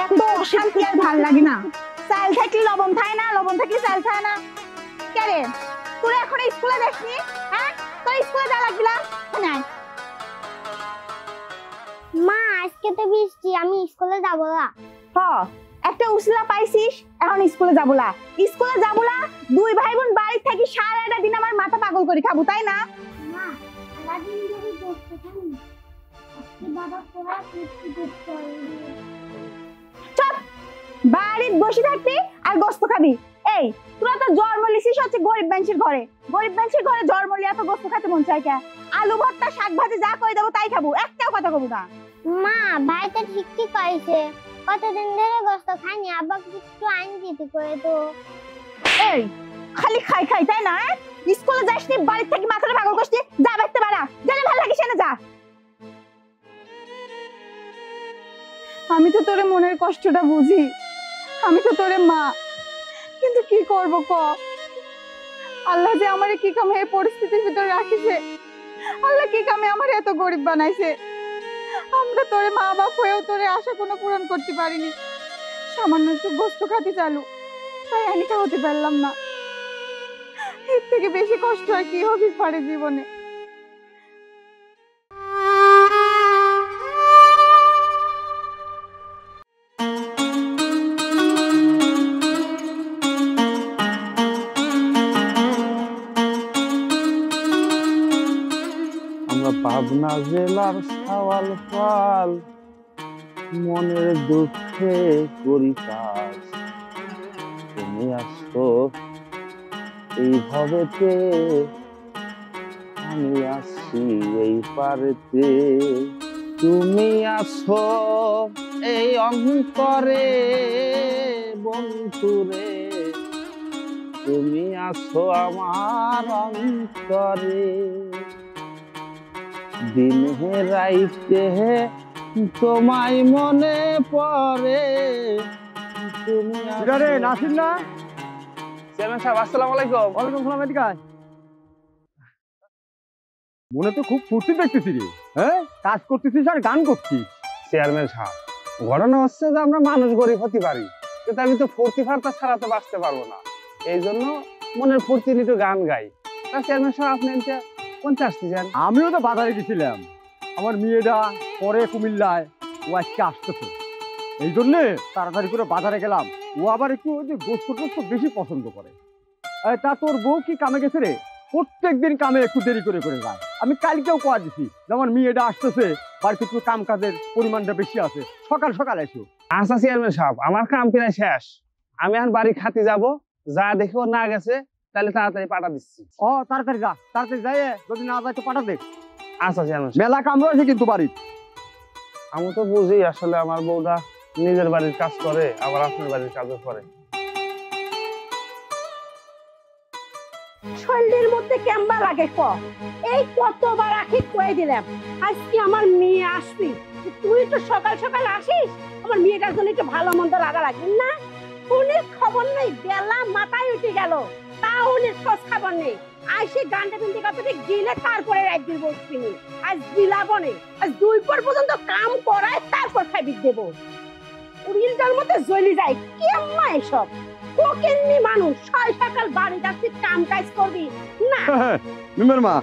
এত অশান্তি আর ভাল লাগে না। চাল থাকলে লবণ থাকে না, লবণ থাকলে চাল থাকে না। কে রে তোরা এখন স্কুলে যাসনি? হ্যাঁ তোর স্কুলে যা লাগবে না। মা আজকে তো বৃষ্টি, আমি স্কুলে যাব না। একটা উসলা পাইছিস, এখন স্কুলে যাবো না। স্কুলে যাবো না, দুই ভাই বোন বাড়ি থাকি সারাটা দিন আমার মাথা পাগল করে খাবো, তাই না? মা সারাদিন যদি বসতে থাকি আজকে বাবা পড়া করতে করতে চল, বাড়িতে বসে থাকবি আর গোস্ত খাবি। এই তোরা তো জন্ম লিছিস হচ্ছে গরিব মানুষের ঘরে, গরিব মানুষের ঘরে জন্ম লিয়া তো গোস্ত খেতে মন চায় কে? আলু ভর্তা শাক ভাজি যা করে দেবো তাই খাবো, একটাও কথা কবো না। মা ভাই তো ঠিক কইছে, কতদিন ধরে গোস্ত খাইনি, আবার একটু আইন দিতে করে তো। এই খালি খাই খাই তাই না? স্কুলে যাসনি, বাড়ি থেকে মাথাটা পাগল করছিস, যা দেখতে পারা জানে ভালো লাগে সেনে যা। আমি তো তোরে মনের কষ্টটা বুঝি, আমি তো তোরে মা, কিন্তু কি করব ক? আল্লাহ যে আমারে কি কামে এই পরিস্থিতির ভিতরে রাখিছে, আল্লাহ কি কামে আমারে এত গরিব বানাইছে। আমরা তোরে মা বাপ হয়েও তোরে আশা কোনো পূরণ করতে পারিনি। সামান্য একটু গোস্ত খাতে চালু, তাই আমি খাওয়াতে পারলাম না। এর থেকে বেশি কষ্ট আর কি হবে পারে জীবনে। আমরা পাবনা জেলার সাওয়াল পাল, মনের দুঃখে করি কাজ। তুমি আসো এই ভবেতে, আমি আসি এই পারেতে। তুমি আসো এই অন্তরে বন্ধুরে, তুমি আসো আমার অন্তরে। দিনে রাইতে তোমায় মনে পড়ে, তুমি রে নাসির না? চেয়ারম্যান সাহেব আসসালামু আলাইকুম। ওয়ালাইকুম সালাম। এদিকে আয়। মনে তো খুব ফুর্তি দেখতেছি রে। হ্যাঁ কাজ করতেছিস আর গান করছিস। চেয়ারম্যান সাহেব ঘটনা হচ্ছে যে আমরা মানুষ গরিব হতে পারি, কিন্তু আমি তো ফুর্তি ফার্তা ছাড়া তো বাঁচতে পারবো না। এই জন্য মনের ফুর্তি নিয়ে একটু গান গাই। তা চেয়ারম্যান সাহেব আপনি কোনটা আসতেছেন? আমিও তো বাজারে গেছিলাম, আমার মেয়েটা পরে কুমিল্লায়, ও আজকে আসতেছে, এই জন্য তাড়াতাড়ি করে বাজারে গেলাম। ও আবার একটু ওই যে গোস্ত টোস্ত বেশি পছন্দ করে। তা তোর বউ কি কামে গেছে রে? প্রত্যেকদিন কামে একটু দেরি করে করে যায়। আমি কালকেও কোয়া দিছি যে আমার মেয়েটা আসতেছে, বাড়িতে একটু কাম কাজের পরিমাণটা বেশি আছে, সকাল সকাল এসো। আচ্ছা চেয়ারম্যান সাহেব, আমার কাম প্রায় শেষ, আমি এখন বাড়ি খাতে যাব, যা দেখে ও না গেছে তাহলে তাড়াতাড়ি পাঠা দিচ্ছি। ও তাড়াতাড়ি যা, তাড়াতাড়ি যাই, যদি না যায় তো পাঠা দে। আচ্ছা চেয়ারম্যান, মেলা কাম রয়েছে কিন্তু বাড়ির। আমি তো বুঝি আসলে আমার বউটা নিজের বাড়ির কাজ করে আবার আপনার বাড়ির কাজও করে। শরীরের মধ্যে কেমবা লাগে ক? এই কতবার আখি কয়ে দিলাম আজকে আমার মেয়ে আসবি, তুই তো সকাল সকাল আসিস, আমার মেয়েটার জন্য একটু ভালো মন্দ লাগা লাগে না? উনির খবর নেই, বেলা মাথায় উঠে গেল, তা উনির খোঁজ খবর নেই। আইসে গান্ডে বিন্দি কাপড়ে গিলে তারপরে একদিন বসবিনি, আজ বিলাবো নে, আজ দুই পর পর্যন্ত কাম করায় তারপর খাবি দেব। উড়িলটার মধ্যে জ্বলি যায় কেম্মা এসব কোকেননি মানুষ। ছয় সকাল বাড়ি যাচ্ছি, কাম কাজ করবি না? মিমের মা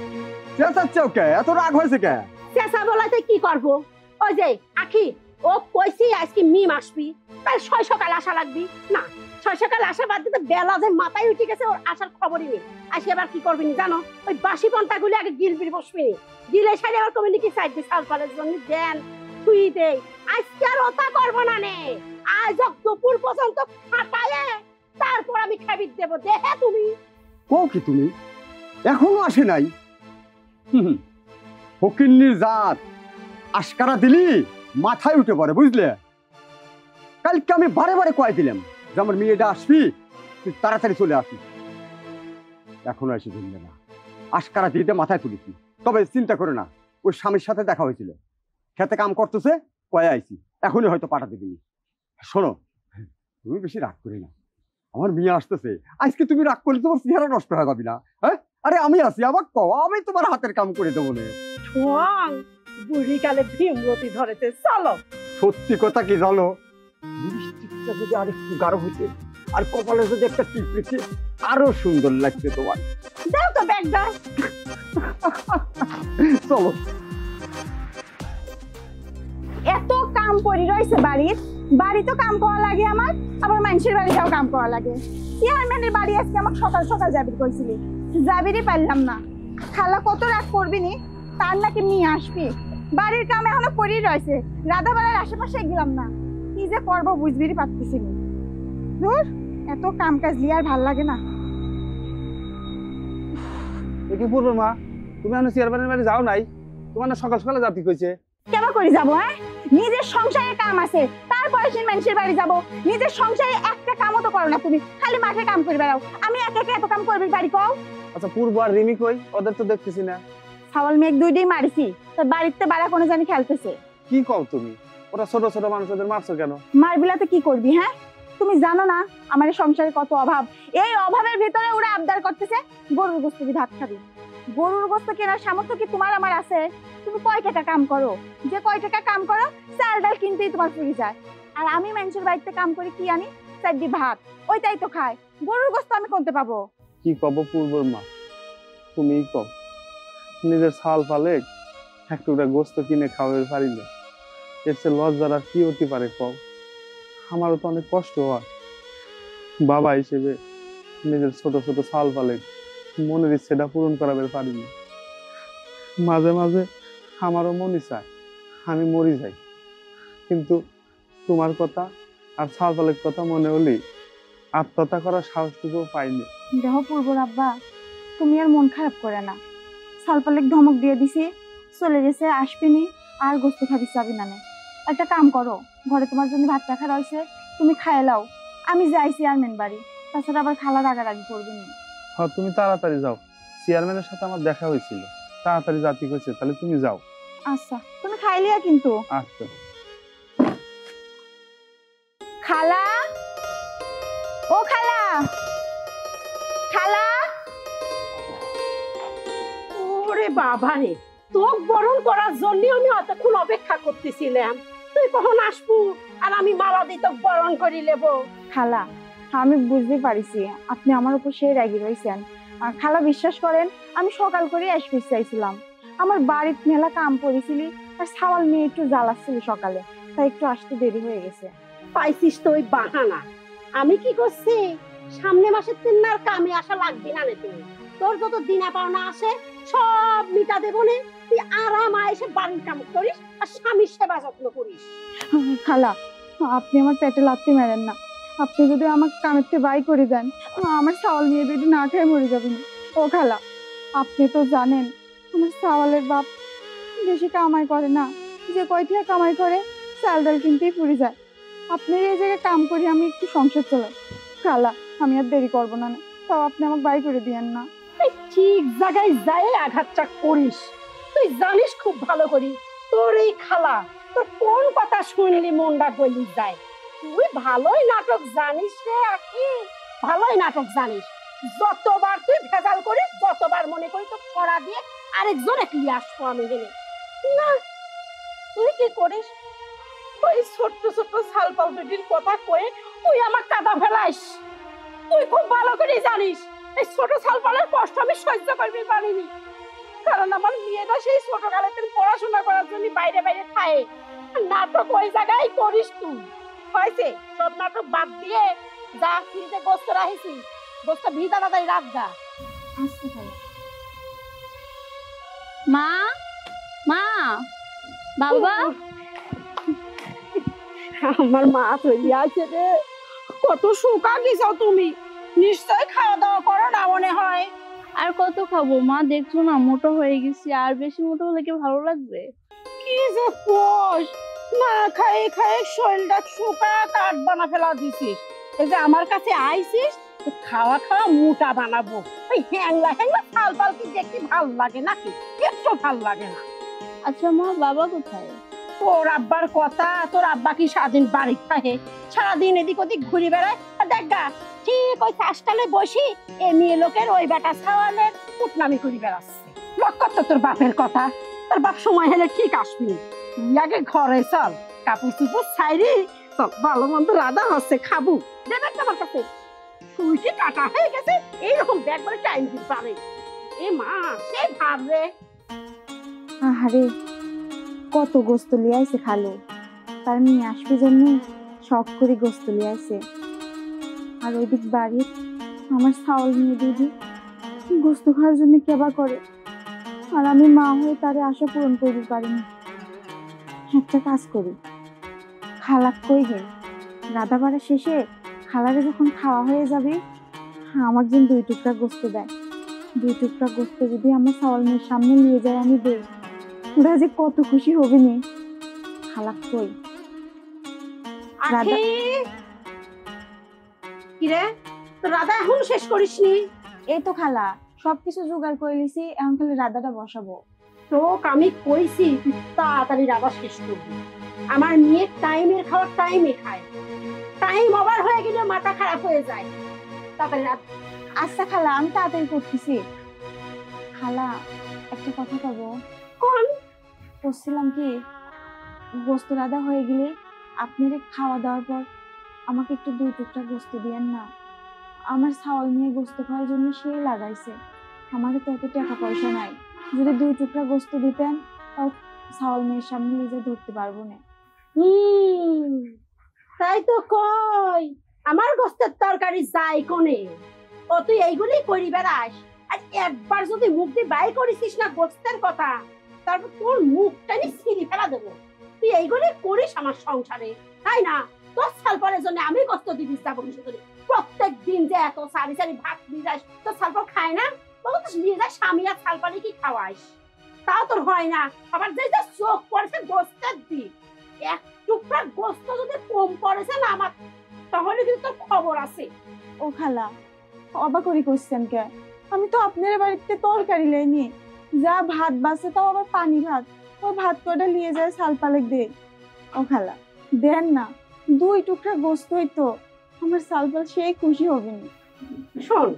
চেঁচাচ্ছেও কে? এত রাগ হয়েছে কে? চেঁচা বলাতে কি করবো? ওই যে আখি ও কইছি আজকে মিম আসবি, তাই ছয় সকাল আসা লাগবি না? ছয় সকাল আসা বাদ দিতে বেলা যে মাথায় উঠে গেছে, ওর আসার খবরই নেই। আসে এবার কি করবি জানো? ওই বাসি পন্থা গুলি আগে গিলবির বসবি, গিলে সাইডে আবার কমিউনিটি সাইড দিয়ে সাল ফলের জন্য দেন ছুই দেই। আজকে আর ওটা করবো না নে, আজ দুপুর পর্যন্ত খাটায়ে তারপর আমি খাবি দেবো। দেখে তুমি কও কি তুমি? এখনো আসে নাই? ফকিন্নির জাত আশকারা দিলি মাথায় উঠে পড়ে, বুঝলে? কালকে আমি বারে বারে কয়ে দিলাম যে আমার মেয়েটা আসবি, তুই তাড়াতাড়ি চলে আসিস, এখনো এসে ধরলে না। আশকারা দিতে মাথায় তুলেছি, তবে চিন্তা করে না, ওই স্বামীর সাথে দেখা হয়েছিল, খেতে কাম করতেছে, কয়ে আইছি, এখনই হয়তো পাঠাতে দিবি। শোনো, তুমি বেশি রাগ করি না, আমার মেয়ে আসতেছে, আজকে তুমি রাগ করলে তোমার চেহারা নষ্ট হয়ে যাবি না? হ্যাঁ আরে আমি আছি, আবার কও, আমি তোমার হাতের কাম করে দেবো না। ঠোঁয়াং বুড়ি কালে ভীমরতি ধরেছে, চলো। সত্যি কথা কি জানো, লিপস্টিকটা যদি আর একটু গাঢ় হইতে আর কপালে যদি একটা টিপ রেখে আরো সুন্দর লাগছে তোমার। দাও তো ব্যাগটা। চলো। এত কাম পড়ি রয়েছে বাড়ি তো কাম করা লাগে আমার, আবার মানুষের বাড়িটাও কাম করা লাগে। চেয়ারম্যানের বাড়ি আজকে আমাকে সকাল সকাল যাবি কইছিলি, যাবিরই পারলাম না। খালা কত রাগ করবি নি, তার নাকি নিয়ে আসবি। বাড়ির কাম এখনো পড়ি রয়েছে, রাধাবাড়ার আশেপাশে গেলাম না, কি যে করবো বুঝবিরই পারতেছি না। ধুর, এত কাম কাজ লিয়ে আর ভাল লাগে না। কি পূর্ব মা, তুমি এখন চেয়ারম্যানের বাড়ি যাও নাই? তোমার না সকাল সকালে জাতি কইছে। কেমন করে যাবো? হ্যাঁ, নিজের সংসারে কাম আছে, তারপরে সে মানুষের বাড়ি যাবো। নিজের সংসারে একটা কামও তো করো না তুমি, খালি মাঠে কাম করে বেড়াও। আমি একা একা এত কাম করবি বাড়ি কও? আচ্ছা পূর্ব আর রিমি কই? ওদের তো দেখতেছি না। ছাগল মেঘ দুইটাই মারিছি, তো বাড়িতে বাড়া কোনো জানি খেলতেছে। কি কও তুমি? ওরা ছোট ছোট মানুষ, ওদের মারছো কেন? মারবিলাতে কি করবি? হ্যাঁ, তুমি জানো না আমার এই সংসারে কত অভাব। এই অভাবের ভিতরে ওরা আবদার করতেছে গরুর গোস্ত দিয়ে ভাত খাবি। গরুর গোস্ত কেনার সামর্থ্য কি তোমার আমার আছে? তুমি কয় টাকা কাম করো, যে কয় টাকা কাম করো চাল ডাল কিনতেই তোমার ফুরি যায়। আর আমি মানুষের বাড়িতে কাম করে কি আনি? চারটি ভাত, ওইটাই তো খায়। গরুর গোস্ত আমি কোনতে পাবো? কি কব পূর্বর মা, তুমিই কও। নিজের ছাল পালে এক টুকরা গোস্ত কিনে খাওয়ার পারি না, এর চেয়ে লজ্জার আর কি হতে পারে কও? আমারও তো অনেক কষ্ট হয় বাবা হিসেবে, নিজের ছোট ছোট ছাল পালে মনের ইচ্ছেটা পূরণ করাবে পারিনি। মাঝে মাঝে আমারও মনে চায় আমি মরি যাই, কিন্তু তোমার কথা আর ছাল পালের কথা মনে হলে আত্মহত্যা করার সাহসটুকুও পাইনি। দেহ পূর্বর আব্বা, তুমি আর মন খারাপ করে না। সালপালেক ধমক দিয়ে দিছি, চলে গেছে, আসবিনি আর গোস্ত খাবি চাবি না। একটা কাম করো, ঘরে তোমার জন্য ভাত রাখা রয়েছে, তুমি খায় লাও। আমি যাই চেয়ারম্যান বাড়ি, তাছাড়া আবার খালা রাগারাগি করবে না। হ্যাঁ তুমি তাড়াতাড়ি যাও, চেয়ারম্যানের সাথে আমার দেখা হয়েছিল, তাড়াতাড়ি জাতি হয়েছে, তাহলে তুমি যাও। আচ্ছা, তুমি খাইলিয়া কিন্তু। আচ্ছা। খালা, ও খালা, খালা। ওরে বাবা রে, তোক বরণ করার জন্য আমি অতক্ষণ অপেক্ষা করতেছিলাম, তুই কখন আসবো আর আমি মালা দিয়ে তোকে বরণ করে নেবো। খালা, আমি বুঝতে পারিছি আপনি আমার উপর সেই রাগি রয়েছেন। খালা বিশ্বাস করেন, আমি সকাল করে আসতে চাইছিলাম। আমার বাড়ির মেলা কাম করেছিলি আর সাওয়াল মেয়ে একটু জ্বালাচ্ছিল সকালে, তাই একটু আসতে দেরি হয়ে গেছে। পাইছিস তো ওই বাহানা। আমি কি করছি, সামনে মাসের 3 আর কামে আসা লাগবে না রে। তুমি তোর যত দিনা পাওনা আসে সব মিটা দেবো নে, তুই আরাম এসে বাড়ির কাম করিস আর স্বামীর সেবা যত্ন করিস। খালা, আপনি আমার পেটে লাথি মেরেন না। আপনি যদি আমার কামের থেকে বাই করে দেন, আমার সাওয়াল মেয়ে যদি না খেয়ে মরে যাবেন। ও খালা, আপনি তো জানেন আমার সাওয়ালের বাপ বেশি কামাই করে না, যে কয়টা কামাই করে চাল ডাল কিনতেই পুড়ে যায়। আপনার এই জায়গায় কাম করি আমি একটু সংসার চালাই। খালা, আমি আর দেরি করবো না, তাও আপনি আমাকে বাই করে দিয়েন না। তুই ঠিক জায়গায় যায় আঘাতটা করিস। তুই জানিস খুব ভালো করি তোর এই খালা তোর কোন কথা শুনলি মনটা গলি যায়। তুই ভালোই নাটক জানিস রে আকি, ভালোই নাটক জানিস। যতবার তুই ভেজাল করিস, যতবার মনে করি তো ছড়া দিয়ে আরেকজন একলি আসবো আমি হেনে না। তুই কি করিস, ওই ছোট্ট ছোট্ট সালপাল দুটির কথা কয়ে তুই আমার কাদা ফেলাইস। তুই খুব ভালো করে জানিস এই ছোট সালপালের কষ্ট আমি সহ্য করতে পারিনি, কারণ আমার মেয়েটা সেই ছোটকালে থেকে পড়াশোনা করার জন্য বাইরে বাইরে থাকে। নাটক ওই জায়গায় করিস তুই। হয়েছে, সব নাটক বাদ দিয়ে যা ফ্রিজে গোস্ত রাখিছি, গোস্ত ভিজা তাড়াতাড়ি রাখগা। আচ্ছা খালা। মা, মা, বাবা। আমার মা চলে আছে রে, কত শুকা গেছো তুমি, নিশ্চয় খাওয়া দাওয়া করো না মনে হয়। আর কত খাবো মা, দেখছো না মোটা হয়ে গেছি, আর বেশি মোটা হলে কি ভালো লাগবে? কি যে কোষ, না খাই খাই শরীরটা শুকা কাঠ বানা ফেলা দিছিস। এই যে আমার কাছে আইছিস তো খাওয়া খাওয়া মোটা বানাবো। ওই হ্যাংলা হ্যাংলা ফাল ফাল কি দেখতে ভাল লাগে নাকি? একটু ভাল লাগে না। আচ্ছা মা, বাবা কোথায়? তোর আব্বার কথা, তোর আব্বা কি সারাদিন বাড়ি থাকে, সারাদিন এদিক ওদিক ঘুরে বেড়ায়। আর দেখ গা, ঠিক ওই চাষটালে বসি এ মেয়ে লোকের ওই বেটা ছাওয়ালের উঠনামি করে বেড়াচ্ছে। লক্ষ্য তো তোর বাপের কথা, তোর বাপ সময় হলে ঠিক আসবি। তুই আগে ঘরে চল, কাপড় চুপড় ছাইরি চল, ভালো মন্দ রাধা হচ্ছে খাবো। দেখ আমার কাছে সুইটি কাটা হয়ে গেছে, এইরকম ব্যাগ বলে টাইম দিতে পারে। এ মা, সে ভাবরে। আহারে, কত গোস্ত লিয়ে আইছে খালু, তার মেয়ে আসবে জন্য শখ করে গোস্ত লিয়ে আইছে। আর ওইদিক বাড়ির আমার ছাওয়াল নিয়ে দিদি গোস্ত খাওয়ার জন্য কেবা করে, আর আমি মা হয়ে তারে আশা পূরণ করতে পারিনি। একটা কাজ করি, খালাক কই গে, রাধা বাড়া শেষে খালারে যখন খাওয়া হয়ে যাবে আমাকে যেন 2 টুকরা গোস্ত দেয়। 2 টুকরা গোস্ত যদি আমার ছাওয়াল মেয়ের সামনে নিয়ে যায় আমি দেই, ওরা যে কত খুশি হবে নি। খালাক কই? আখি, কিরে তোর রাধা এখন শেষ করিসনি? এই তো খালা, সবকিছু জোগাড় করে লিছি, এখন খালি রাধাটা বসাবো। তোকে আমি কইছি তুই তাড়াতাড়ি রাধা শেষ করবি। আমার মেয়ে টাইমের খাওয়ার টাইমে খায়, টাইম ওভার হয়ে গেলে মাথা খারাপ হয়ে যায়। তাড়াতাড়ি আচ্ছা খালা, আমি তাড়াতাড়ি করতেছি। খালা, একটা কথা কব। কোন? বলছিলাম কি, গোস্ত রাধা হয়ে গেলে আপনার খাওয়া দাওয়ার পর আমাকে একটু 2 টুকরা গোস্ত দিয়েন না। আমার ছাওয়াল নিয়ে গোস্ত খাওয়ার জন্য সে লাগাইছে, আমাদের তো অত টাকা পয়সা নাই। যদি 2 টুকরা গোস্ত দিতেন তাও ছাওয়াল মেয়ের সামনে নিজে ধরতে পারবো না। তাই তো কই, আমার গোস্তের তরকারি যাই কোনে, ও তুই এইগুলি করি বেড়াস। আর একবার যদি মুখ দিয়ে বাই করিস না গোস্তের কথা, তারপর তোর মুখটা আমি ছিঁড়ে ফেলা দেবো। তুই এইগুলি করিস আমার সংসারে, তাই না? তোর সালপরের জন্য আমি গোস্ত দিবি যাবো করি। প্রত্যেক দিন যে এত সারি সারি ভাত দিয়ে যাস, তোর সালপর খায় না? তখন তো নিয়ে যাস স্বামী আর সালপারে কি খাওয়াইস, তাও তোর হয় না। আবার যে যে চোখ পড়েছে গোস্তের দিক, এক টুকরা গোস্ত যদি কম পড়েছে না আমার, তাহলে কিন্তু তোর খবর আছে। ও খালা, অবাক করে করছেন কে? আমি তো আপনার বাড়িতে তরকারি লেনি, যা ভাত বাসে তাও আবার পানি ভাত, ও ভাত কটা নিয়ে যায় সালপালেক দে। ও খালা, দেন না, 2 টুকরা গোস্তই তো, আমার সালপাল সেই খুশি হবে না। শোন,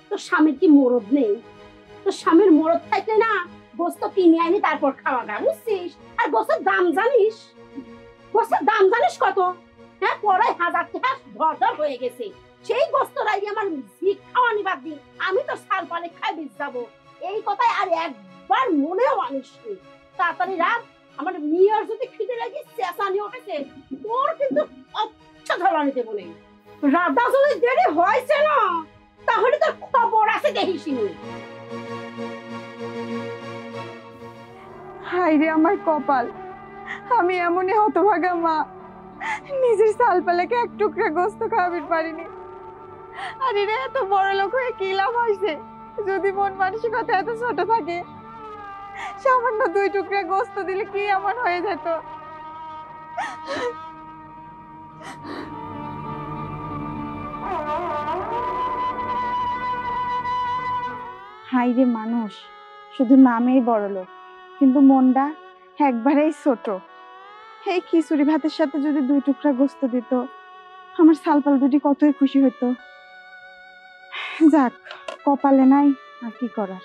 তোর স্বামীর কি মরদ নেই? তোর স্বামীর মরদ থাকলে না গোস্ত কিনে আনি তারপর খাওয়া গা, বুঝছিস? আর গোস্তের দাম জানিস? গোস্তের দাম জানিস কত? হ্যাঁ, পড়াই 1000 টাকা ভরদর হয়ে গেছে। সেই গোস্ত রাই আমার জিক খাওয়া নিবার দিন আমি তো সাল পালে খাই বেঁচে যাবো। এই কথাই আর একবার মনেও আনিসনি। তাড়াতাড়ি রাত, আমার মেয়ের যদি খিদে লাগে চেঁচানি উঠেছে, তোর কিন্তু আচ্ছা ধরানি দেবো নেই। রাধা যদি দেরি হয়েছে না, তাহলে তোর খবর আছে দেখিসনি। হাই রে আমার কপাল, আমি এমনই হতভাগা মা, নিজের সালপালাকে 1 টুকরা গোস্ত খাওয়াতে পারিনি। আর এরা এত বড় লোক হয়ে কি লাভ হয়েছে যদি মন মানসিকতা এত ছোট থাকে? সামান্য 2 টুকরা গোস্ত দিলে কি এমন হয়ে যেত? হাই রে মানুষ, শুধু নামেই বড় লোক, কিন্তু মনটা একবারেই ছোট। এই খিচুড়ি ভাতের সাথে যদি 2 টুকরা গোস্ত দিত, আমার সালপাল দুটি কতই খুশি হতো। যাক, কপালে নাই, আর কি করার।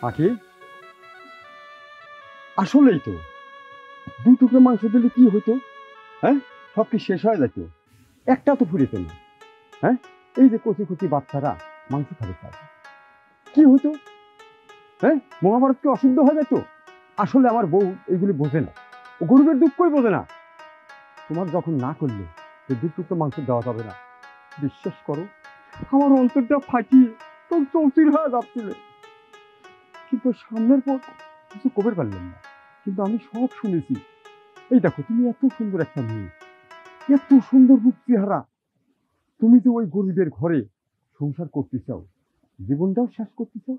আখি, আসলেই তো 2 টুকরো মাংস দিলে কি হইতো? হ্যাঁ, সব কি শেষ হয়ে যেত? একটা তো ফুরিত না। হ্যাঁ, এই যে কচি কচি বাচ্চারা মাংস খাবে চায়, কি হইতো? হ্যাঁ, মহাভারত কি অশুদ্ধ হয়ে যেত? আসলে আমার বউ এইগুলি বোঝে না, ও গরিবের দুঃখই বোঝে না। তোমার যখন না করলে যে 2 টুকরো মাংস দেওয়া যাবে না, বিশ্বাস করো আমার অন্তরটা ফাটিয়ে তোর চৌচির হয়ে যাচ্ছিল। কিন্তু সামনের পর কিছু কবে পারলেন না, কিন্তু আমি সব শুনেছি। এই দেখো, তুমি এত সুন্দর একটা মেয়ে, এত সুন্দর রূপ চেহারা, তুমি যে ওই গরিবের ঘরে সংসার করতে চাও, জীবনটাও শেষ করতে চাও,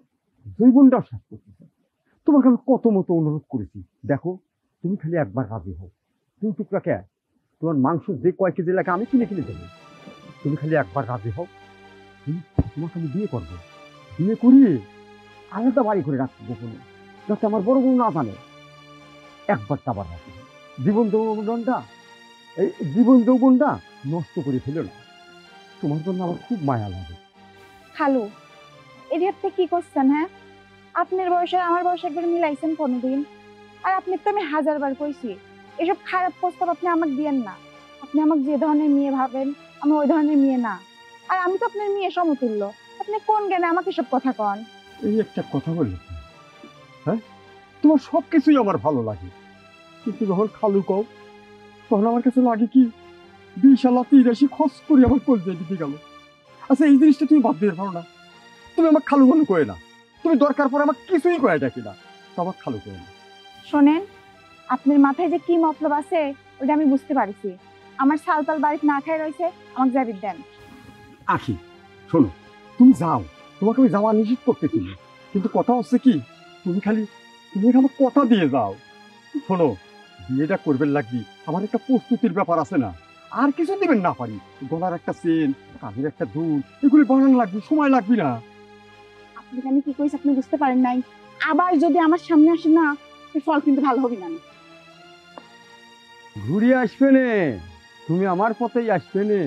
জৈবনটাও শেষ করতে চাও। তোমাকে আমি কত মতো অনুরোধ করেছি, দেখো তুমি খালি একবার রাজি হও। 2 টুকরা কে, তোমার মাংস যে কয় কেজি লাগে আমি কিনে কিনে দেবো, তুমি খালি একবার রাজি হও। তোমাকে আমি বিয়ে করবো, বিয়ে করিয়ে আলাদা বাড়ি করে রাখবো গোপনে, যাতে আমার বড় বউ না জানে। একবার টাবার রাখি জীবন যৌবনটা নষ্ট করে ফেলো না। তোমার জন্য আমার খুব মায়া লাগে। খালু, এটা আপনি কি করছেন? হ্যাঁ, আপনার বয়সে আমার বয়স একবার মিলাইছেন কোনদিন? আর আপনি তো আমি 1000বার কইছি এসব খারাপ প্রস্তাব আপনি আমাকে দিয়েন না। আপনি আমাকে যে ধরনের মেয়ে ভাবেন আমি ওই ধরনের মেয়ে না। আর আমি তো আপনার মেয়ে সমতুল্য। আপনি কোন জ্ঞানে আমাকে সব কথা কন? এই একটা কথা বলি, হ্যাঁ, তোমার সবকিছুই আমার ভালো লাগে, কিন্তু যখন খালু কও তখন আমার কাছে লাগে কি 20 খরচ করি আমার কলজে দিতে গেল। আচ্ছা, এই জিনিসটা তুমি বাদ দিয়ে পারো না? তুমি আমার খালু বলে কয়ে না, তুমি দরকার পরে আমার কিছুই কয়ে ডাকি না, তো আমার খালু কয়ে না। শোনেন, আপনার মাথায় যে কি মতলব আছে ওটা আমি বুঝতে পারছি। আমার সালপাল বাড়িতে না খাই রয়েছে, আমাকে জাবির দেন। আখি শোনো, তুমি যাও, তোমাকে আমি যাওয়া নিষেধ করতেছি না, কিন্তু কথা হচ্ছে কি, তুমি আমার কথা দিয়ে যাও। শোনো, বিয়েটা করবেন লাগবি, আমার একটা প্রস্তুতির ব্যাপার আছে না, আর কিছু দিবেন না পারি, গলার একটা চেন, কাঁধের একটা দুল, এগুলি বানানো লাগবে, সময় লাগবে না। আপনাকে আমি কি কইছি আপনি বুঝতে পারেন নাই? আবার যদি আমার সামনে আসে না, এর ফল কিন্তু ভালো হবে না। ঘুরিয়ে আসবে নে, তুমি আমার পথেই আসবে নে,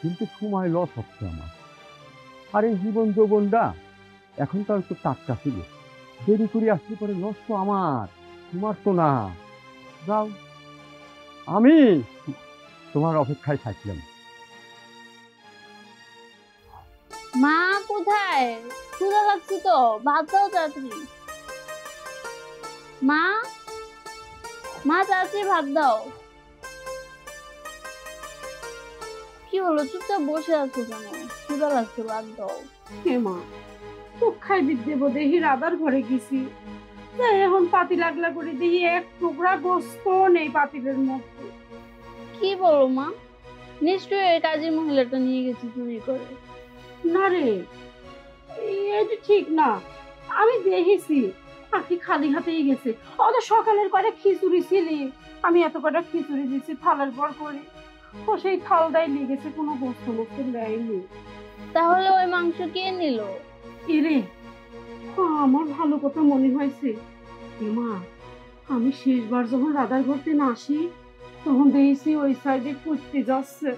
কিন্তু সময় লস হচ্ছে আমার। আর এই জীবন যৌবনটা এখন তো একটু টাটকা ছিল, দেরি করে আসলে পরে লস তো আমার, তোমার তো না। যাও, আমি তোমার অপেক্ষায় থাকলাম। মা কোথায়? ক্ষুধা লাগছে তো, ভাত দাও তাড়াতাড়ি। মা, মা তাড়াতাড়ি ভাত দাও। কি হলো, চুপচাপ বসে আছো কেন? ক্ষুধা লাগছে, ভাত দাও। হে মা, তো খাইবি দেব দেহি রাধার ঘরে গেছি, এখন পাতি লাগলা করে দেখি এক টুকরা গোস্ত নেই পাতিলের মধ্যে। কি বলো মা? নিশ্চয়ই এই কাজের মহিলাটা নিয়ে গেছে চুরি করে। না রে, এটা ঠিক না। আমি দেখেছি পাখি খালি হাতেই গেছে। অত সকালের কটা খিচুড়ি ছিলি, আমি এত কটা খিচুড়ি দিছি থালের পর করে, ও সেই থালটাই নিয়ে গেছে, কোনো গোস্ত মোস্ত নেয়নি। তাহলে ওই মাংস কে নিল? এরে, আমার ভালো কথা মনে হয়েছে। মা, আমি শেষবার যখন রাধার ঘরতে না আসি তখন দেখেছি ওই সাইডে কুত্তি যাচ্ছে।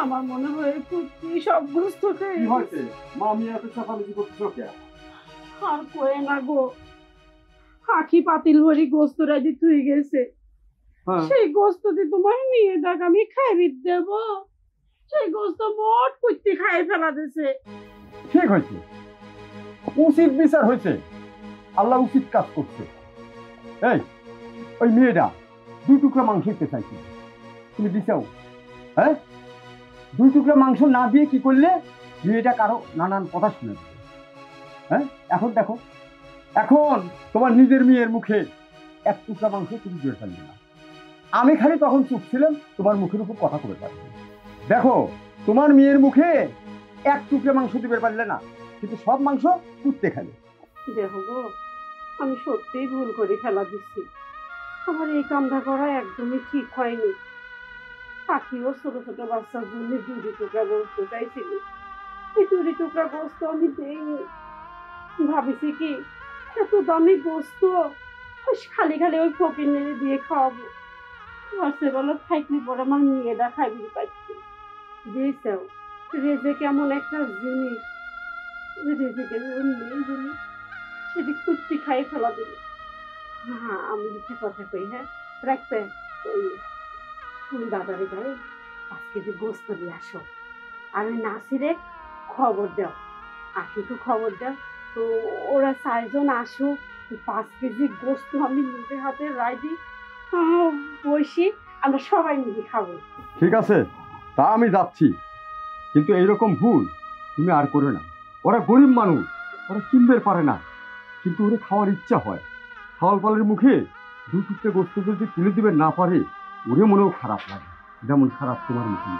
আমার মনে হয় কুত্তি সব গোস্ত খেয়ে গেছে। মা, আমি এত চাপাচাপি করতেছো কে? আর কয়ে না গো, আখি পাতিল ভরি গোস্ত রাজি থুই গেছে। সেই গোস্ত দিয়ে তোমার মেয়ে ডাক আমি খাইবি দেব, সেই গোস্ত মোট কুত্তি খাই ফেলা দিছে। ঠিক হয়েছে, উচিত বিচার হয়েছে, আল্লাহ উচিত কাজ করছে। এই, ওই মেয়েটা 2 টুকরা মাংস খেতে চাইছে, তুমি দিছাও? হ্যাঁ, 2 টুকরা মাংস না দিয়ে কি করলে? মেয়েটা কারো নানান কথা শুনে দেবে। হ্যাঁ, এখন দেখো, এখন তোমার নিজের মেয়ের মুখে 1 টুকরা মাংস তুমি দিয়ে ফেলবে না। আমি খালি তখন চুপ ছিলাম, তোমার মুখের উপর কথা বলে পারবে। দেখো, তোমার মেয়ের মুখে 1 টুকরা মাংস দিতে পারলে না, কিন্তু সব মাংস কুত্তে খেলে। দেখো গো, আমি সত্যিই ভুল করে ফেলা দিচ্ছি। আমার এই কামটা করা একদমই ঠিক হয়নি। পাখিও ছোট ছোট বাচ্চার জন্য 2 টুকরা গোস্ত চাইছিল, এই 2 টুকরা গোস্ত আমি দেইনি। ভাবিছি কি, এত দামি গোস্ত খালি খালি ওই ফকির নেড়ে দিয়ে খাওয়াবো, রাত্রে বেলা থাকলে পরে আমার মেয়েটা খাইবি পাচ্ছি। দিয়েছেও, রেজে কেমন একটা জিনিস, রেজেকে নেই বলি সেটি কুচি খাই ফেলা দিল। হ্যাঁ, আমি একটা কথা কই, হ্যাঁ রাখবে, ওই তুমি দাদারে গায়ে 5 কেজি গোস্ত দিয়ে আসো, আর ওই নাসিরে খবর দাও, আখিকে খবর দাও, তো ওরা 4 জন আসুক, 5 কেজি গোস্ত আমি নিজের হাতে রাইদি বসি, আমরা সবাই মিলে খাবো। ঠিক আছে, তা আমি যাচ্ছি, কিন্তু এইরকম ভুল তুমি আর করো না। ওরা গরিব মানুষ, ওরা কিনবে পারে না, কিন্তু ওরা খাওয়ার ইচ্ছা হয়। খাওয়ার পালের মুখে 2 টুকরা গোস্ত যদি তুলে দিবে না পারে, ওরে মনেও খারাপ লাগে, যেমন খারাপ তোমার মুখে।